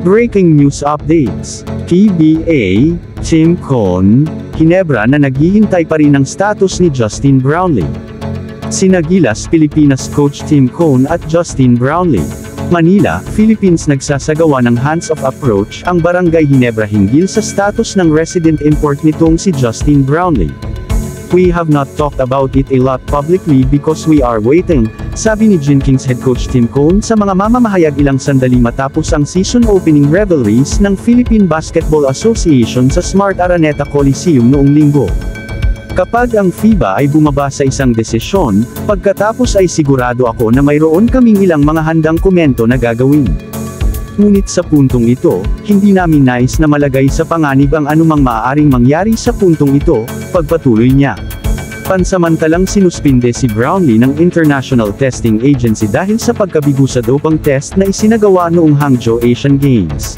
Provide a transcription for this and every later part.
Breaking news updates. PBA, Team Cone, Ginebra na naghihintay pa rin ang status ni Justin Brownlee. Sina Gilas Pilipinas coach Tim Cone at Justin Brownlee. Manila, Philippines nagsasagawa ng hands-off approach ang Barangay Ginebra hinggil sa status ng resident import nitong si Justin Brownlee. We have not talked about it a lot publicly because we are waiting, sabi ni Ginkings head coach Tim Cone sa mga mamamahayag ilang sandali matapos ang season opening revelries ng Philippine Basketball Association sa Smart Araneta Coliseum noong linggo. Kapag ang FIBA ay bumaba sa isang desisyon, pagkatapos ay sigurado ako na mayroon kaming ilang mga handang komento na gagawin. Ngunit sa puntong ito, hindi namin nais na malagay sa panganib ang anumang maaaring mangyari sa puntong ito, pagpatuloy niya. Pansamantalang sinuspinde si Brownlee ng International Testing Agency dahil sa pagkabigo sa doping test na isinagawa noong Hangzhou Asian Games.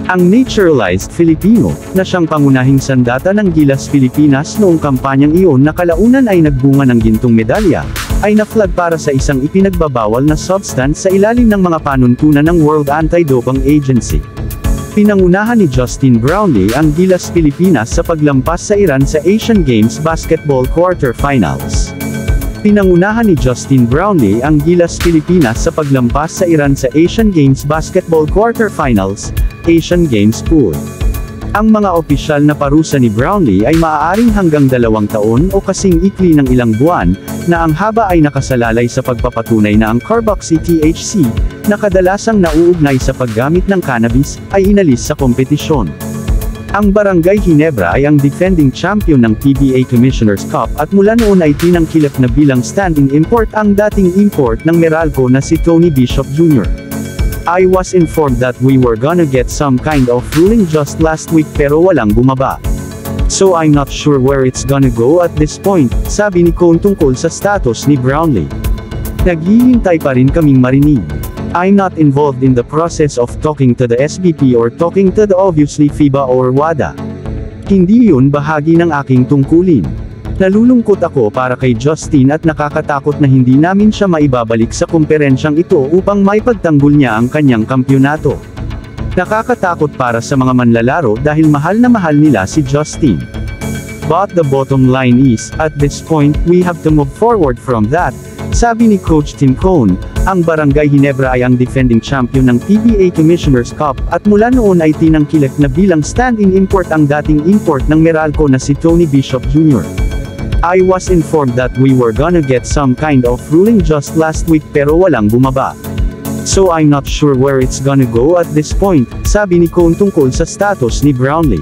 Ang naturalized Filipino, na siyang pangunahing sandata ng Gilas Pilipinas noong kampanyang iyon na kalaunan ay nagbunga ng gintong medalya, ay na-flag para sa isang ipinagbabawal na substance sa ilalim ng mga panuntunan ng World Anti-Doping Agency. Pinangunahan ni Justin Brownlee ang Gilas Pilipinas sa paglampas sa Iran sa Asian Games Basketball Quarterfinals. Pinangunahan ni Justin Brownlee ang Gilas Pilipinas sa paglampas sa Iran sa Asian Games Basketball Quarterfinals, Asian Games Pool. Ang mga opisyal na parusa ni Brownlee ay maaaring hanggang 2 taon o kasing ikli ng ilang buwan, na ang haba ay nakasalalay sa pagpapatunay na ang carboxy-THC, na kadalasang nauugnay sa paggamit ng cannabis, ay inalis sa kompetisyon. Ang Barangay Ginebra ay ang defending champion ng PBA Commissioner's Cup at mula noon ay tinangkilap na bilang stand-in import ang dating import ng Meralco na si Tony Bishop Jr. I was informed that we were gonna get some kind of ruling just last week pero walang bumaba. So I'm not sure where it's gonna go at this point, sabi ni Cone tungkol sa status ni Brownlee. Naghihintay pa rin kaming marinig. I'm not involved in the process of talking to the SBP or talking to the obviously FIBA or WADA. Hindi yun bahagi ng aking tungkulin. Nalulungkot ako para kay Justin at nakakatakot na hindi namin siya maibabalik sa komperensyang ito upang maipagtanggol niya ang kanyang kampyonato. Nakakatakot para sa mga manlalaro dahil mahal na mahal nila si Justin. But the bottom line is, at this point, we have to move forward from that, sabi ni Coach Tim Cone. Ang Barangay Ginebra ay ang defending champion ng PBA Commissioner's Cup at mula noon ay tinangkilap na bilang stand-in import ang dating import ng Meralco na si Tony Bishop Jr. I was informed that we were gonna get some kind of ruling just last week pero walang bumaba. So I'm not sure where it's gonna go at this point, sabi ni Cone tungkol sa status ni Brownlee.